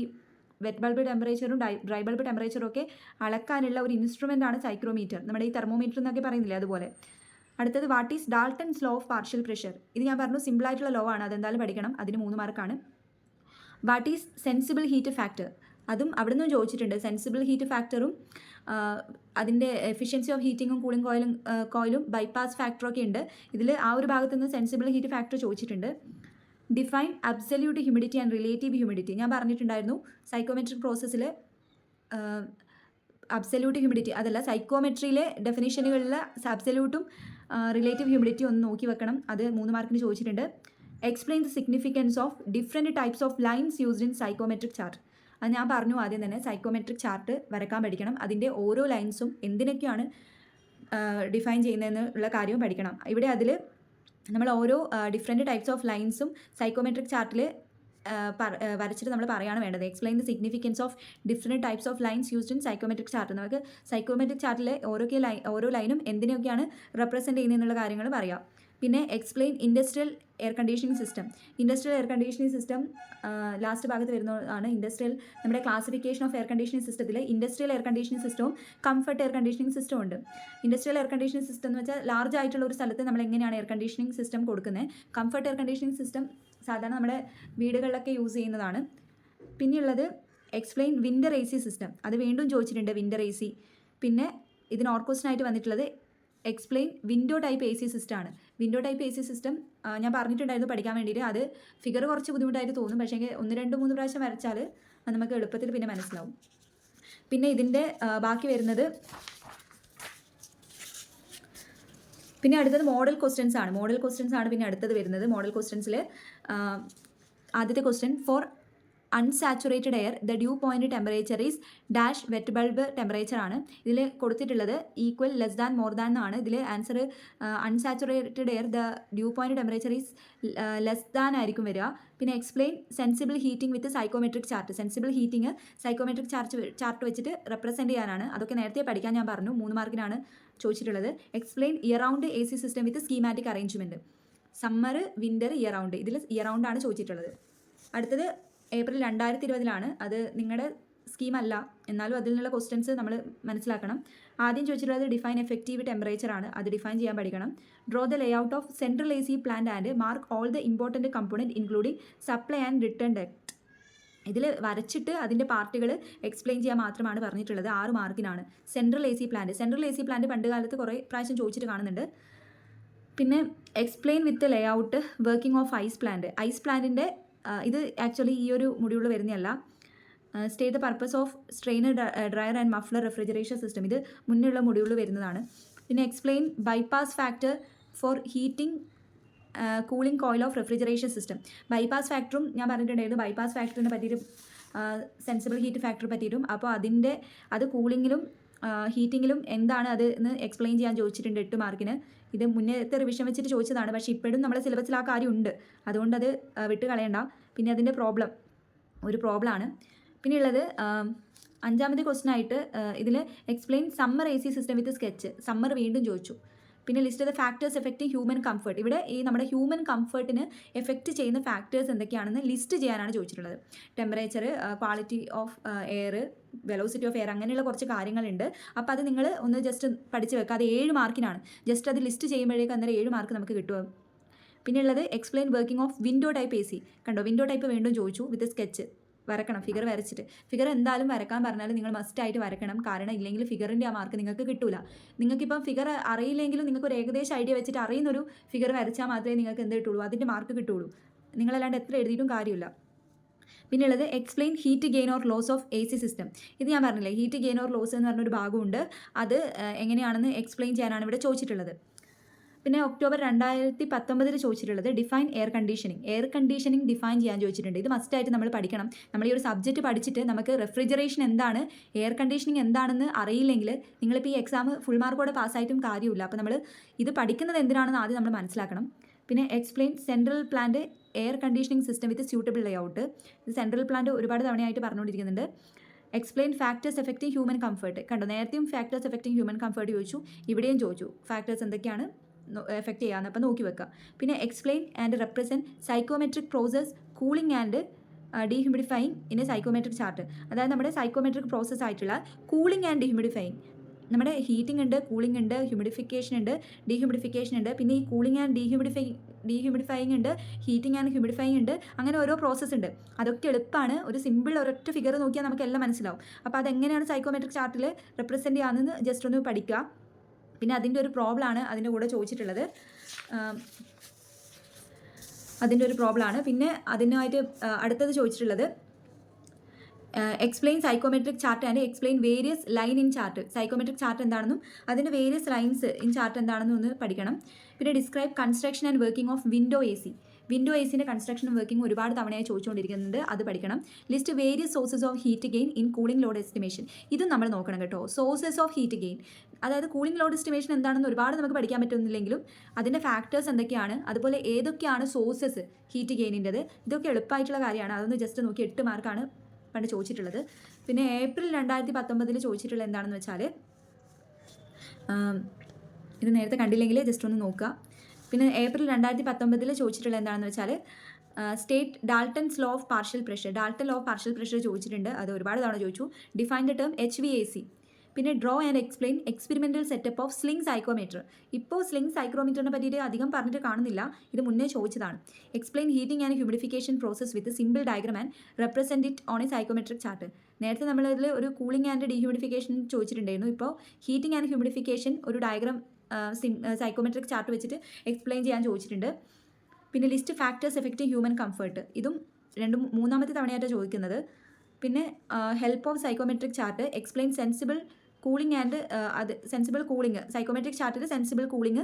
വെറ്റ് ബൾബ് ടെമ്പറേച്ചറും ഡ്രൈ ബൾബ് ടെമ്പറേച്ചറും ഒക്കെ അളക്കാനുള്ള ഒരു ഇൻസ്ട്രുമെൻ്റ് ആണ് സൈക്രോമീറ്റർ. നമ്മുടെ ഈ തെർമോമീറ്റർ എന്നൊക്കെ പറയുന്നില്ലേ, അതുപോലെ. അടുത്തത് what is Dalton's law of partial pressure. ഇത് ഞാൻ പറഞ്ഞു സിമ്പിളായിട്ടുള്ള ലോ ആണ്, അതെന്തായാലും പഠിക്കണം. അതിന് 3 മാർക്കാണ്. What is sensible heat factor? അതും അവിടെ നിന്നും ചോദിച്ചിട്ടുണ്ട്. സെൻസിബിൾ ഹീറ്റ് ഫാക്ടറും അതിൻ്റെ എഫിഷ്യൻസി ഓഫ് ഹീറ്റിങ്ങും കൂളിംഗ് കോയിലും ബൈപ്പാസ് ഫാക്ടറൊക്കെ ഉണ്ട്. ഇതിൽ ആ ഒരു ഭാഗത്ത് നിന്ന് സെൻസിബിൾ ഹീറ്റ് ഫാക്ടർ ചോദിച്ചിട്ടുണ്ട്. Define absolute humidity and relative humidity. ഞാൻ പറഞ്ഞിട്ടുണ്ടായിരുന്നു സൈക്കോമെട്രിക് പ്രോസസ്സിൽ അബ്സല്യൂട്ട് ഹ്യൂമിഡിറ്റി, അതല്ല സൈക്കോമെട്രിയിലെ ഡെഫിനിഷനുകളിൽ അബ്സല്യൂട്ടും റിലേറ്റീവ് ഹ്യൂമിഡിറ്റി ഒന്ന് നോക്കി വെക്കണം. അത് 3 മാർക്കിന് ചോദിച്ചിട്ടുണ്ട്. Explain the significance of different types of lines used in psychometric chart. അത് ഞാൻ പറഞ്ഞു ആദ്യം തന്നെ, സൈക്കോമെട്രിക് ചാർട്ട് വരക്കാൻ പഠിക്കണം. അതിൻ്റെ ഓരോ ലൈൻസും എന്തിനൊക്കെയാണ് ഡിഫൈൻ ചെയ്യുന്നതെന്നുള്ള കാര്യവും പഠിക്കണം. ഇവിടെ അതിൽ നമ്മൾ ഓരോ ഡിഫറെൻറ്റ് ടൈപ്സ് ഓഫ് ലൈൻസും സൈക്കോമെട്രിക് ചാർട്ടിൽ വരച്ചിട്ട് നമ്മൾ പറയുകയാണ് വേണ്ടത്. Explain the significance of different types of lines used in psychometric chart. നമുക്ക് സൈക്കോമെട്രിക് ചാർട്ടിലെ ഓരോ ലൈനും എന്തിനൊക്കെയാണ് റെപ്രസെൻറ്റ് ചെയ്യുന്നതെന്നുള്ള കാര്യങ്ങൾ പറയാം. പിന്നെ explain industrial air conditioning system. Industrial air conditioning system last ഭാഗത്ത് വരുന്നതാണ്. ഇൻഡസ്ട്രിയൽ, നമ്മുടെ ക്ലാസിഫിക്കേഷൻ ഓഫ് എയർ കണ്ടീഷനിങ് സിസ്റ്റത്തിൽ ഇൻഡസ്ട്രിയൽ എയർ കണ്ടീഷനിങ് സിസ്റ്റവും കംഫർട്ട് എയർ കണ്ടീഷനിങ് സിസ്റ്റം ഉണ്ട്. ഇൻഡസ്ട്രിയൽ എയർ കണ്ടീഷനിങ് സിസ്റ്റം എന്ന് വെച്ചാൽ ലാർജ് ആയിട്ടുള്ള ഒരു സ്ഥലത്ത് നമ്മൾ എങ്ങനെയാണ് എയർ കണ്ടീഷനിങ് സിസ്റ്റം കൊടുക്കുന്നത്. കംഫർട്ട് എയർ കണ്ടീഷനിങ് സിസ്റ്റം സാധാരണ നമ്മുടെ വീടുകളിലൊക്കെ യൂസ് ചെയ്യുന്നതാണ്. പിന്നെയുള്ളത് explain winter A C system. അത് വീണ്ടും ചോദിച്ചിട്ടുണ്ട്, വിൻ്റർ എ സി. പിന്നെ ഇതിന് ഓർക്കോസ്റ്റിനായിട്ട് വന്നിട്ടുള്ളത് explain window type A C system ആണ്. Window type A C system ഞാൻ പറഞ്ഞിട്ടുണ്ടായിരുന്നു പഠിക്കാൻ വേണ്ടിയിട്ട്. അത് ഫിഗർ കുറച്ച് ബുദ്ധിമുട്ടായിട്ട് തോന്നും, പക്ഷേ 1, 2, 3 പ്രാവശ്യം വരച്ചാൽ നമുക്ക് എളുപ്പത്തിൽ പിന്നെ മനസ്സിലാവും. പിന്നെ ഇതിൻ്റെ ബാക്കി വരുന്നത് പിന്നെ അടുത്തത് മോഡൽ ക്വസ്റ്റ്യൻസ് ആണ് പിന്നെ അടുത്തത് വരുന്നത്. മോഡൽ ക്വസ്റ്റ്യൻസിൽ ആദ്യത്തെ question for unsaturated air the dew point temperature is dash wet bulb temperature ആണ്. ഇതിൽ കൊടുത്തിട്ടുള്ളത് equal, less than, more than എന്നാണ്. ഇതിൽ answer unsaturated air the dew point temperature is less than ആയിരിക്കും വരിക. പിന്നെ explain sensible heating with psychometric chart. Sensible heating psychometric chart വെച്ചിട്ട് represent ചെയ്യാനാണ്. അതൊക്കെ നേരത്തെ പഠിക്കാൻ ഞാൻ പറഞ്ഞു, 3 മാർക്കിനാണ് ചോദിച്ചിട്ടുള്ളത്. Explain year round AC system with schematic arrangement. Summer, winter, year round. ഇതിൽ ഇയർ റൗണ്ട് ആണ് ചോദിച്ചിട്ടുള്ളത്. അടുത്തത് ഏപ്രിൽ 2020 അത് നിങ്ങളുടെ സ്കീമല്ല, എന്നാലും അതിൽ നിന്നുള്ള ക്വസ്റ്റ്യൻസ് നമ്മൾ മനസ്സിലാക്കണം. ആദ്യം ചോദിച്ചിട്ടുള്ളത് ഡിഫൈൻ എഫക്റ്റീവ് ടെമ്പറേച്ചർ ആണ്. അത് ഡിഫൈൻ ചെയ്യാൻ പഠിക്കണം. Draw the Leh out of central AC plant and mark all the important component including supply and return duct. ഇതിൽ വരച്ചിട്ട് അതിൻ്റെ പാർട്ടുകൾ എക്സ്പ്ലെയിൻ ചെയ്യാൻ മാത്രമാണ് പറഞ്ഞിട്ടുള്ളത്. 6 മാർക്കിനാണ്. സെൻട്രൽ AC പ്ലാന്റ് പണ്ട് കാലത്ത് കുറേ പ്രാവശ്യം ചോദിച്ചിട്ട് കാണുന്നുണ്ട്. പിന്നെ explain with layout working of ice പ്ലാന്റിൻ്റെ ഇത് ആക്ച്വലി ഈ ഒരു മൊഡ്യൂളിൽ വരുന്നതല്ല. State the purpose of strainer, drier and muffler refrigeration system. ഇത് മുന്നേയുള്ള മൊഡ്യൂളിൽ വരുന്നതാണ്. പിന്നെ explain bypass factor for heating cooling coil of refrigeration system. Bypass ഫാക്ടറും ഞാൻ പറഞ്ഞിട്ടുണ്ടായിരുന്നു. ബൈപ്പാസ് ഫാക്ടറിനെ പറ്റിയിട്ട് സെൻസിബിൾ ഹീറ്റ് ഫാക്ടർ പറ്റിയിട്ടും. അപ്പോൾ അത് കൂളിങ്ങിലും ഹീറ്റിങ്ങിലും എന്താണ് അത് എന്ന് എക്സ്പ്ലെയിൻ ചെയ്യാൻ ചോദിച്ചിട്ടുണ്ട് 8 മാർക്കിന്. ഇത് മുന്നേത്തെ റിവിഷൻ വെച്ചിട്ട് ചോദിച്ചതാണ്, പക്ഷേ ഇപ്പോഴും നമ്മുടെ സിലബസിൽ ആ കാര്യം ഉണ്ട്, അതുകൊണ്ട് അത് വിട്ട് കളയണ്ട. പിന്നെ അതിൻ്റെ ഒരു പ്രോബ്ലമാണ്. പിന്നെ ഉള്ളത് 5ാമത്തെ ക്വസ്റ്റ്യൻ ആയിട്ട് ഇതിൽ explain summer AC system with sketch. Summer വീണ്ടും ചോദിച്ചു. പിന്നെ list the factors affecting human comfort. ഇവിടെ ഈ നമ്മുടെ ഹ്യൂമൻ കംഫർട്ടിന് എഫക്റ്റ് ചെയ്യുന്ന ഫാക്ടേഴ്സ് എന്തൊക്കെയാണെന്ന് ലിസ്റ്റ് ചെയ്യാനാണ് ചോദിച്ചിട്ടുള്ളത്. Temperature, quality of air, velocity of air, അങ്ങനെയുള്ള കുറച്ച് കാര്യങ്ങളുണ്ട്. അപ്പോൾ അത് നിങ്ങൾ ഒന്ന് ജസ്റ്റ് പഠിച്ച് വെക്കുക. അത് 7 മാർക്കിനാണ്. ജസ്റ്റ് അത് ലിസ്റ്റ് ചെയ്യുമ്പോഴേക്കും അന്നേരം 7 മാർക്ക് നമുക്ക് കിട്ടും. പിന്നെ ഉള്ളത് explain working of window type AC. കണ്ടോ, വിൻഡോ ടൈപ്പ് വീണ്ടും ചോദിച്ചു വിത്ത് സ്കെച്ച്. വരക്കണം, ഫിഗർ വരച്ചിട്ട്. ഫിഗർ എന്തായാലും വരക്കാൻ പറഞ്ഞാൽ നിങ്ങൾ മസ്റ്റായിട്ട് വരക്കണം. കാരണം ഇല്ലെങ്കിൽ ഫിഗറിൻ്റെ ആ മാർക്ക് നിങ്ങൾക്ക് കിട്ടില്ല. നിങ്ങൾക്കിപ്പം ഫിഗർ അറിയില്ലെങ്കിലും നിങ്ങൾക്ക് ഒരു ഏകദേശം ഐഡിയ വെച്ചിട്ട് അറിയുന്നൊരു ഫിഗർ വരച്ചാൽ മാത്രമേ നിങ്ങൾക്ക് എന്ത് കിട്ടുള്ളൂ, അതിൻ്റെ മാർക്ക് കിട്ടുള്ളൂ. നിങ്ങളല്ലാണ്ട് എത്ര എഴുതിയിട്ടും കാര്യമില്ല. പിന്നെ ഉള്ളത് explain heat gain or loss of AC system. ഇത് ഞാൻ പറഞ്ഞില്ലേ, ഹീറ്റ് ഗെയിൻ ഓർ ലോസ് എന്ന് പറഞ്ഞൊരു ഭാഗമുണ്ട്. അത് എങ്ങനെയാണെന്ന് എക്സ്പ്ലെയിൻ ചെയ്യാനാണ് ഇവിടെ ചോദിച്ചിട്ടുള്ളത്. പിന്നെ ഒക്ടോബർ 2019 ചോദിച്ചിട്ടുള്ളത് ഡിഫൈൻ എയർ കണ്ടീഷനിങ് ഡിഫൈൻ ചെയ്യാൻ ചോദിച്ചിട്ടുണ്ട്. ഇത് മസ്റ്റായിട്ട് നമ്മൾ പഠിക്കണം. നമ്മൾ ഈ ഒരു സബ്ജക്റ്റ് പഠിച്ചിട്ട് നമുക്ക് റെഫ്രിജറേഷൻ എന്താണ്, എയർ കണ്ടീഷനിങ് എന്താണെന്ന് അറിയില്ലെങ്കിൽ നിങ്ങളിപ്പോൾ ഈ എക്സാം ഫുൾ മാർക്കോടെ പാസ്സായിട്ടും കാര്യമില്ല. അപ്പോൾ നമ്മൾ ഇത് പഠിക്കുന്നത് എന്തിനാണെന്ന് ആദ്യം നമ്മൾ മനസ്സിലാക്കണം. പിന്നെ explain central plant air conditioning system with suitable layout. ഇത് സെൻട്രൽ പ്ലാന്റ് ഒരുപാട് തവണയായിട്ട് പറഞ്ഞുകൊണ്ടിരിക്കുന്നുണ്ട്. Explain factors affecting human comfort. കണ്ടോ, നേരത്തെയും ഫാക്ടേഴ്സ് എഫക്റ്റിംഗ് ഹ്യൂമൻ കംഫർട്ട് ചോദിച്ചു, ഇവിടെയും ചോദിച്ചു ഫാക്ടേഴ്സ് എന്തൊക്കെയാണ് എഫക്റ്റ് ചെയ്യാമെന്ന്. അപ്പോൾ നോക്കി വെക്കുക. പിന്നെ explain and represent psychometric process cooling and dehumidifying in a psychometric chart. അതായത് നമ്മുടെ സൈക്കോമെട്രിക് പ്രോസസ് ആയിട്ടുള്ള കൂളിംഗ് ആൻഡ് ഡീഹ്യൂമിഡിഫൈങ്. നമ്മുടെ ഹീറ്റിംഗ് ഉണ്ട്, കൂളിംഗ് ഉണ്ട്, ഹ്യൂമിഡിഫിക്കേഷൻ ഉണ്ട്, ഡീഹ്യൂമിഡിഫിക്കേഷൻ ഉണ്ട്. പിന്നെ ഈ കൂളിംഗ് ആൻഡ് ഡീഹ്യൂമിഡിഫൈങ് ഉണ്ട്, ഹീറ്റിംഗ് ആൻഡ് ഹ്യൂമിഡിഫൈങ് ഉണ്ട്. അങ്ങനെ ഓരോ പ്രോസസ്സ് ഉണ്ട്. അതൊക്കെ എളുപ്പമാണ്. ഒരു സിമ്പിൾ ഒരൊറ്റ ഫിഗർ നോക്കിയാൽ നമുക്ക് എല്ലാം മനസ്സിലാവും. അപ്പോൾ അതെങ്ങനെയാണ് സൈക്കോമെട്രിക് ചാർട്ടിൽ റെപ്രസെൻറ്റ് ചെയ്യാമെന്ന് ജസ്റ്റ് ഒന്ന് പഠിക്കുക. പിന്നെ അതിൻ്റെ ഒരു പ്രോബ്ലമാണ് അതിൻ്റെ കൂടെ ചോദിച്ചിട്ടുള്ളത്. പിന്നെ അതിനായിട്ട് അടുത്തത് ചോദിച്ചിട്ടുള്ളത് explain psychometric chart and explain various line in chart. Psychometric chart എന്താണെന്നും അതിൻ്റെ വേരിയസ് ലൈൻസ് ഇൻ ചാർട്ട് എന്താണെന്നും ഒന്ന് പഠിക്കണം. പിന്നെ describe construction and working of window ACൻ്റെ കൺസ്ട്രക്ഷനും വർക്കിംഗ് ഒരുപാട് തവണയായി ചോദിച്ചുകൊണ്ടിരിക്കുന്നുണ്ട്, അത് പഠിക്കണം. List various sources of heat gain in cooling load estimation. ഇതും നമ്മൾ നോക്കണം കേട്ടോ. സോഴ്സസ് ഓഫ് ഹീറ്റ് ഗെയിൻ, അതായത് കൂളിംഗ് ലോഡ് എസ്റ്റിമേഷൻ എന്താണെന്ന് ഒരുപാട് നമുക്ക് പഠിക്കാൻ പറ്റുന്നില്ലെങ്കിലും അതിൻ്റെ ഫാക്ടേഴ്സ് എന്തൊക്കെയാണ്, അതുപോലെ ഏതൊക്കെയാണ് സോഴ്സസ് ഹീറ്റ് ഗെയിനിൻ്റെത്, ഇതൊക്കെ എളുപ്പമായിട്ടുള്ള കാര്യമാണ്. അതൊന്ന് ജസ്റ്റ് നോക്കി 8 മാർക്കാണ് പണ്ട് ചോദിച്ചിട്ടുള്ളത്. പിന്നെ ഏപ്രിൽ 2019 ചോദിച്ചിട്ടുള്ളത് എന്താണെന്ന് വെച്ചാൽ, ഇത് നേരത്തെ കണ്ടില്ലെങ്കിൽ ജസ്റ്റ് ഒന്ന് നോക്കുക. പിന്നെ ഏപ്രിൽ 2019 ചോദിച്ചിട്ടുള്ളത് എന്താണെന്ന് വെച്ചാൽ state Dalton's law of partial pressure ചോദിച്ചിട്ടുണ്ട്. അത് ഒരുപാട് തവണ ചോദിച്ചു. Define the term HVAC. പിന്നെ draw and explain experimental setup of sling psychometer. ഇപ്പോൾ സ്ലിംഗ് സൈക്രോമീറ്ററിനെ പറ്റിയിട്ട് അധികം പറഞ്ഞിട്ട് കാണുന്നില്ല, ഇത് മുന്നേ ചോദിച്ചതാണ്. Explain heating and humidification process with simple diagram and represent it on A psychometric chart. നേരത്തെ നമ്മളതിൽ ഒരു കൂളിംഗ് ആൻഡ് ഡീഹ്യൂമിഡിഫിക്കേഷൻ ചോദിച്ചിട്ടുണ്ടായിരുന്നു. ഇപ്പോൾ ഹീറ്റിംഗ് ആൻഡ് ഹ്യൂമിഡിഫിക്കേഷൻ ഒരു ഡയഗ്രാം സൈക്കോമെട്രിക് ചാർട്ട് വെച്ചിട്ട് എക്സ്പ്ലെയിൻ ചെയ്യാൻ ചോദിച്ചിട്ടുണ്ട്. പിന്നെ list factors affecting human comfort. ഇതും 3-ാമത്തെ തവണയായിട്ടാണ് ചോദിക്കുന്നത്. പിന്നെ help of psychometric chart explain sensible cooling and psychometric ചാർട്ടിൽ സെൻസിബിൾ കൂളിംഗ്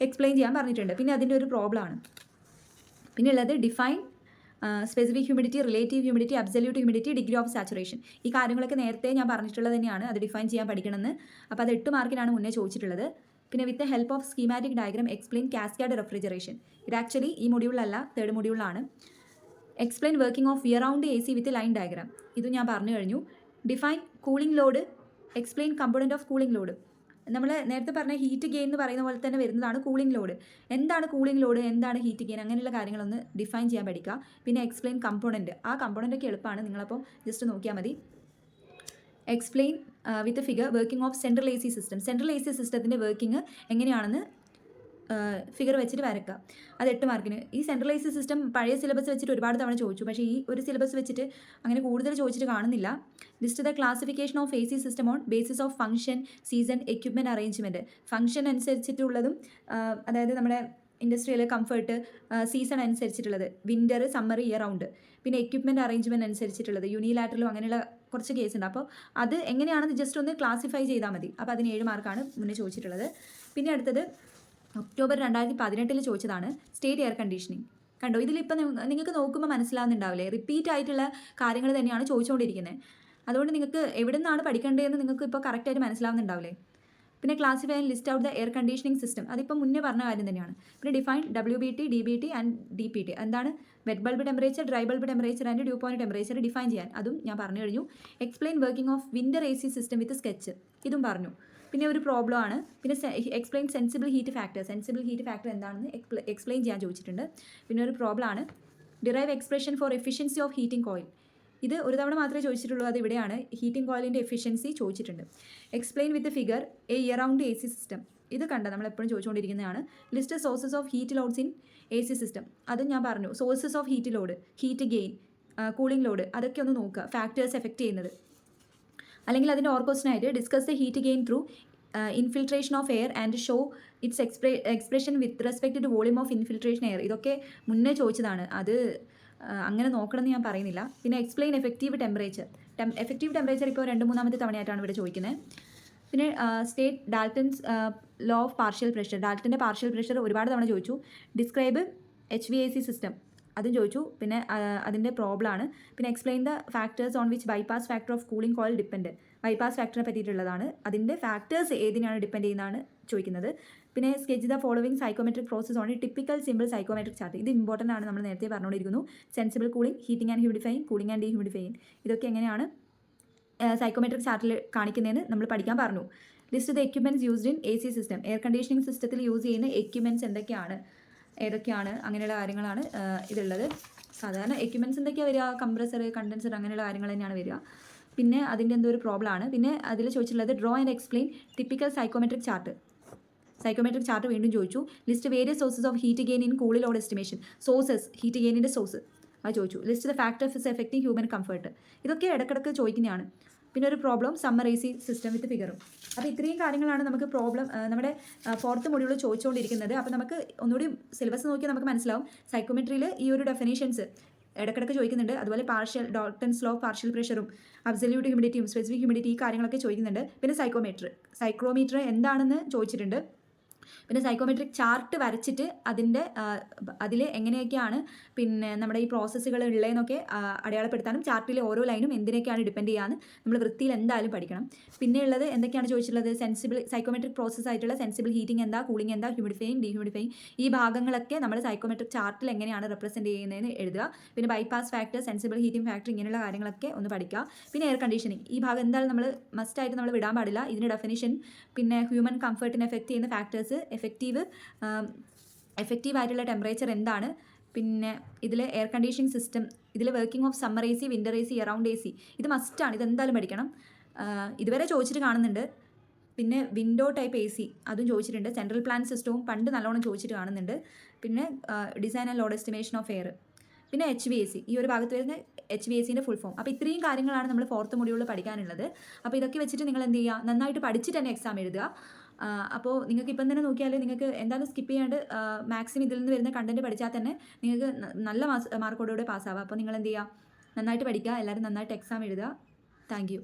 എക്സ്പ്ലെയിൻ ചെയ്യാൻ പറഞ്ഞിട്ടുണ്ട്. പിന്നെ അതിൻ്റെ ഒരു പ്രോബ്ലമാണ്. പിന്നെ ഉള്ളത് define specific humidity, relative humidity, absolute humidity, degree of saturation. ഈ കാര്യങ്ങളൊക്കെ നേരത്തെ ഞാൻ പറഞ്ഞിട്ടുള്ളത് തന്നെയാണ്, അത് ഡിഫൈൻ ചെയ്യാൻ പഠിക്കണമെന്ന്. അപ്പോൾ അത് 8 മാർക്കിനാണ് മുന്നേ ചോദിച്ചിട്ടുള്ളത്. പിന്നെ with help of schematic diagram explain cascade refrigeration. ഇത് ആക്ച്വലി ഈ മൊഡ്യൂളിലല്ല, 3rd മൊഡ്യൂളിലാണ്. Explain working of year round AC with line diagram. ഇത് ഞാൻ പറഞ്ഞു കഴിഞ്ഞു. Define cooling load, explain component of cooling load. നമ്മൾ നേരത്തെ പറഞ്ഞ ഹീറ്റ് ഗെയിൻ എന്ന് പറയുന്ന പോലെ തന്നെ വരുന്നതാണ് കൂളിംഗ് ലോഡ്. എന്താണ് കൂളിംഗ് ലോഡ്, എന്താണ് ഹീറ്റ് ഗെയിൻ, അങ്ങനെയുള്ള കാര്യങ്ങളൊന്ന് ഡിഫൈൻ ചെയ്യാൻ പഠിക്കുക. പിന്നെ എക്സ്പ്ലെയിൻ കമ്പോണൻറ്റ്. ആ കമ്പോണൻ്റ് ഒക്കെ എളുപ്പമാണ്, നിങ്ങളപ്പോൾ ജസ്റ്റ് നോക്കിയാൽ മതി. Explain with figure working of central AC system. Central AC സിസ്റ്റത്തിൻ്റെ വർക്കിംഗ് എങ്ങനെയാണെന്ന് ഫിഗർ വെച്ചിട്ട് വരക്കുക. അത് 8 മാർക്കിന്. ഈ സെൻട്രൽ AC സിസ്റ്റം പഴയ സിലബസ് വെച്ചിട്ട് ഒരുപാട് തവണ ചോദിച്ചു, പക്ഷേ ഈ ഒരു സിലബസ് വെച്ചിട്ട് അങ്ങനെ കൂടുതൽ ചോദിച്ചിട്ട് കാണുന്നില്ല. List the classification of AC system on basis of function, season, equipment arrangement. Function അനുസരിച്ചിട്ടുള്ളതും, അതായത് നമ്മുടെ ഇൻഡസ്ട്രിയൽ കംഫർട്ട്, സീസൺ അനുസരിച്ചിട്ടുള്ളത് വിൻ്റർ, സമ്മർ, ഇയർ റൗണ്ട്. പിന്നെ എക്യുപ്മെൻറ്റ് അറേഞ്ച്മെൻറ്റ് അനുസരിച്ചിട്ടുള്ളത് യൂണിലാറ്ററലും അങ്ങനെയുള്ള കുറച്ച് കേസ് ഉണ്ട്. അപ്പോൾ അത് എങ്ങനെയാണെന്ന് ജസ്റ്റ് ഒന്ന് ക്ലാസിഫൈ ചെയ്താൽ മതി. അപ്പോൾ അതിന് 7 മാർക്കാണ് മുന്നേ ചോദിച്ചിട്ടുള്ളത്. പിന്നെ അടുത്തത് ഒക്ടോബർ 2018 ചോദിച്ചതാണ് സ്റ്റേറ്റ് എയർ കണ്ടീഷനിങ്. കണ്ടോ, ഇതിലിപ്പോൾ നിങ്ങൾക്ക് നോക്കുമ്പോൾ മനസ്സിലാവുന്നുണ്ടാവില്ലേ, റിപ്പീറ്റ് ആയിട്ടുള്ള കാര്യങ്ങൾ തന്നെയാണ് ചോദിച്ചുകൊണ്ടിരിക്കുന്നത്. അതുകൊണ്ട് നിങ്ങൾക്ക് എവിടെ നിന്നാണ് പഠിക്കേണ്ടതെന്ന് നിങ്ങൾക്ക് ഇപ്പോൾ കറക്റ്റായിട്ട് മനസ്സിലാവുന്നുണ്ടാവില്ലേ. പിന്നെ classify and list out the air conditioning system. അതിപ്പോൾ മുന്നേ പറഞ്ഞ കാര്യം തന്നെയാണ്. പിന്നെ define WBT, DBT and DPT. എന്താണ് wet bulb temperature, dry bulb temperature and dew point temperature define ചെയ്യാൻ, അതും ഞാൻ പറഞ്ഞു കഴിഞ്ഞു. Explain working of winter AC system with sketch, ഇതും പറഞ്ഞു. പിന്നെ ഒരു പ്രോബ്ലം ആണ്. പിന്നെ explain sensible heat factor. Sensible heat factor എന്താണെന്ന് എക്സ്പ്ലെയിൻ ചെയ്യാൻ ചോദിച്ചിട്ടുണ്ട്. പിന്നെ ഒരു പ്രോബ്ലം ആണ് derive expression for efficiency of heating coil. ഇത് ഒരു തവണ മാത്രമേ ചോദിച്ചിട്ടുള്ളൂ, അത് ഇവിടെയാണ്. ഹീറ്റിംഗ് കോയിലിൻ്റെ എഫിഷ്യൻസി ചോദിച്ചിട്ടുണ്ട്. Explain with figure a year round AC system. ഇത് കണ്ട നമ്മൾ എപ്പോഴും ചോദിച്ചുകൊണ്ടിരിക്കുന്നതാണ്. List sources of heat loads in AC system. അതും ഞാൻ പറഞ്ഞു. Sources of heat load, heat gain, cooling load, അതൊക്കെ ഒന്ന് നോക്കുക, ഫാക്ടേഴ്സ് എഫക്റ്റ് ചെയ്യുന്നത്. അല്ലെങ്കിൽ അതിൻ്റെ ഓർക്കോസ്റ്റിനായിട്ട് discuss the heat gain through infiltration of air and show it's expression with respect to volume of infiltration air. ഇതൊക്കെ മുന്നേ ചോദിച്ചതാണ്, അത് അങ്ങനെ നോക്കണമെന്ന് ഞാൻ പറയുന്നില്ല. പിന്നെ explain effective temperature. Effective temperature ഇപ്പോൾ 2-3 തവണയായിട്ടാണ് ഇവിടെ ചോദിക്കുന്നത്. പിന്നെ state Dalton's law of partial pressure. ഡാൽട്ടൻ്റെ പാർഷ്യൽ പ്രഷർ ഒരുപാട് തവണ ചോദിച്ചു. ഡിസ്ക്രൈബ് HVAC സിസ്റ്റം, അതും ചോദിച്ചു. പിന്നെ അതിൻ്റെ പ്രോബ്ലം ആണ്. പിന്നെ explain the factors on which bypass factor of cooling coil depend. Bypass ഫാക്ടറിനെ പറ്റിയിട്ടുള്ളതാണ്. അതിൻ്റെ ഫാക്ടേഴ്സ് ഏതിനാണ് ഡിപ്പെൻഡ് ചെയ്യുന്നതാണ് ചോദിക്കുന്നത്. പിന്നെ sketch the following psychometric process on typical simple psychometric chart. ഇത് ഇമ്പോർട്ടൻ്റ് ആണ്, നമ്മൾ നേരത്തെ പറഞ്ഞുകൊണ്ടിരിക്കുന്നു. Sensible cooling, heating and humidifying, cooling and dehumidifying, ഇതൊക്കെ എങ്ങനെയാണ് സൈക്കോമെട്രിക് ചാർട്ടിൽ കാണിക്കുന്നതെന്ന് നമ്മൾ പഠിക്കാൻ പറഞ്ഞു. List the equipments used in AC system. Air conditioning സിസ്റ്റത്തിൽ യൂസ് ചെയ്യുന്ന എക്യുപ്മെൻറ്റ്സ് ഏതൊക്കെയാണ് അങ്ങനെയുള്ള കാര്യങ്ങളാണ് ഇതുള്ളത്. സാധാരണ എക്യുപ്മെൻറ്റ്സ് എന്തൊക്കെയാണ് വരിക, കംപ്രസർ, കണ്ടൻസർ, അങ്ങനെയുള്ള കാര്യങ്ങൾ തന്നെയാണ് വരിക. പിന്നെ അതിൻ്റെ എന്തോ ഒരു പ്രോബ്ലം ആണ്. പിന്നെ അതിൽ ചോദിച്ചിട്ടുള്ളത് draw and explain typical psychometric chart. Psychometric chart വീണ്ടും ചോദിച്ചു. List various sources of heat gain in cooling load estimation. Sources, heat ഗെയിനിൻ്റെ സോഴ്സ് അത് ചോദിച്ചു. List the factors affecting human comfort. ഇതൊക്കെ ഇടയ്ക്കിടയ്ക്ക് ചോദിക്കുന്നതാണ്. പിന്നെ ഒരു problem summer AC system with ഫിഗറും. അപ്പോൾ ഇത്രയും കാര്യങ്ങളാണ് നമുക്ക് പ്രോബ്ലം നമ്മുടെ 4th മൊഡ്യൂൾ ചോദിച്ചുകൊണ്ടിരിക്കുന്നത്. അപ്പോൾ നമുക്ക് ഒന്നുകൂടി സിലബസ് നോക്കിയാൽ നമുക്ക് മനസ്സിലാവും. സൈക്കോമെട്രിയിൽ ഈ ഒരു ഡെഫിനേഷൻസ് ഇടയ്ക്കിടയ്ക്ക് ചോദിക്കുന്നുണ്ട്. അതുപോലെ partial Dalton's law of partial പ്രഷറും അബ്സല്യൂട്ട് ഹ്യൂമിഡിറ്റിയും സ്പെസിഫിക് ഹ്യൂമിഡിറ്റി, ഈ കാര്യങ്ങളൊക്കെ ചോദിക്കുന്നുണ്ട്. പിന്നെ സൈക്രോമീറ്റർ എന്താണെന്ന് ചോദിച്ചിട്ടുണ്ട്. പിന്നെ സൈക്കോമെട്രിക് ചാർട്ട് വരച്ചിട്ട് അതിൽ എങ്ങനെയൊക്കെയാണ് പിന്നെ നമ്മുടെ ഈ പ്രോസസ്സുകൾ ഉള്ളതെന്നൊക്കെ അടയാളപ്പെടുത്താനും ചാർട്ടിലെ ഓരോ ലൈനും എന്തിനൊക്കെയാണ് ഡിപ്പെൻഡ് ചെയ്യാമെന്ന് നമ്മൾ വൃത്തിയിൽ എന്തായാലും പഠിക്കണം. പിന്നെ ഉള്ളത് എന്തൊക്കെയാണ് ചോദിച്ചിട്ടുള്ളത്, സെൻസിബിൾ സൈക്കോമെട്രിക് പ്രോസസ്സ് ആയിട്ടുള്ള സെൻസിബിൾ ഹീറ്റിംഗ് എന്താ, കൂളിംഗ് എന്താ, ഹ്യൂമിഡിഫൈയിങ്, ഡീഹ്യൂമിഡിഫൈയിങ്, ഈ ഭാഗങ്ങളൊക്കെ നമ്മൾ സൈക്കോമെട്രിക് ചാർട്ടിൽ എങ്ങനെയാണ് റെപ്രസെൻറ്റ് ചെയ്യുന്നതെന്ന് എഴുതുക. പിന്നെ bypass factor, sensible heating factor, ഇങ്ങനെയുള്ള കാര്യങ്ങളൊക്കെ ഒന്ന് പഠിക്കുക. പിന്നെ എയർ കണ്ടീഷനിങ്, ഈ ഭാഗം എന്തായാലും നമ്മൾ മസ്റ്റായിട്ട് നമ്മൾ വിടാൻ പാടില്ല. ഇതിൻ്റെ ഡെഫിനിഷൻ, പിന്നെ ഹ്യൂമൻ കംഫർട്ടിനെ എഫക്റ്റ് ചെയ്യുന്ന ഫാക്ടേഴ്സ്, എഫക്റ്റീവ് ആയിട്ടുള്ള ടെമ്പറേച്ചർ എന്താണ്, പിന്നെ ഇതിൽ എയർ കണ്ടീഷനിങ് സിസ്റ്റം, ഇതിൽ working of summer AC, winter AC, year round AC, ഇത് മസ്റ്റാണ്, ഇതെന്തായാലും പഠിക്കണം. ഇതുവരെ ചോദിച്ചിട്ട് കാണുന്നുണ്ട്. പിന്നെ വിൻഡോ ടൈപ്പ് AC അതും ചോദിച്ചിട്ടുണ്ട്. സെൻട്രൽ പ്ലാൻ സിസ്റ്റവും പണ്ട് നല്ലോണം ചോദിച്ചിട്ട് കാണുന്നുണ്ട്. പിന്നെ design and load estimation of air, പിന്നെ HVAC, ഈ ഒരു ഭാഗത്ത് വരുന്ന HVACൻ്റെ ഫുൾ ഫോം. അപ്പോൾ ഇത്രയും കാര്യങ്ങളാണ് നമ്മൾ 4th മൊഡ്യൂളിൽ പഠിക്കാനുള്ളത്. അപ്പോൾ ഇതൊക്കെ വെച്ചിട്ട് നിങ്ങൾ എന്ത് ചെയ്യുക, നന്നായിട്ട് പഠിച്ചിട്ട് തന്നെ എക്സാം എഴുതുക. അപ്പോൾ നിങ്ങൾക്ക് ഇപ്പം തന്നെ നോക്കിയാൽ നിങ്ങൾക്ക് എന്തായാലും സ്കിപ്പ് ചെയ്യാണ്ട് മാക്സിമം ഇതിൽ നിന്ന് വരുന്ന കണ്ടൻറ്റ് പഠിച്ചാൽ തന്നെ നിങ്ങൾക്ക് നല്ല മാർക്കോടുകൂടെ പാസ്സാവുക. അപ്പോൾ നിങ്ങൾ എന്ത് ചെയ്യുക, നന്നായിട്ട് പഠിക്കുക, എല്ലാവരും നന്നായിട്ട് എക്സാം എഴുതുക. Thank you.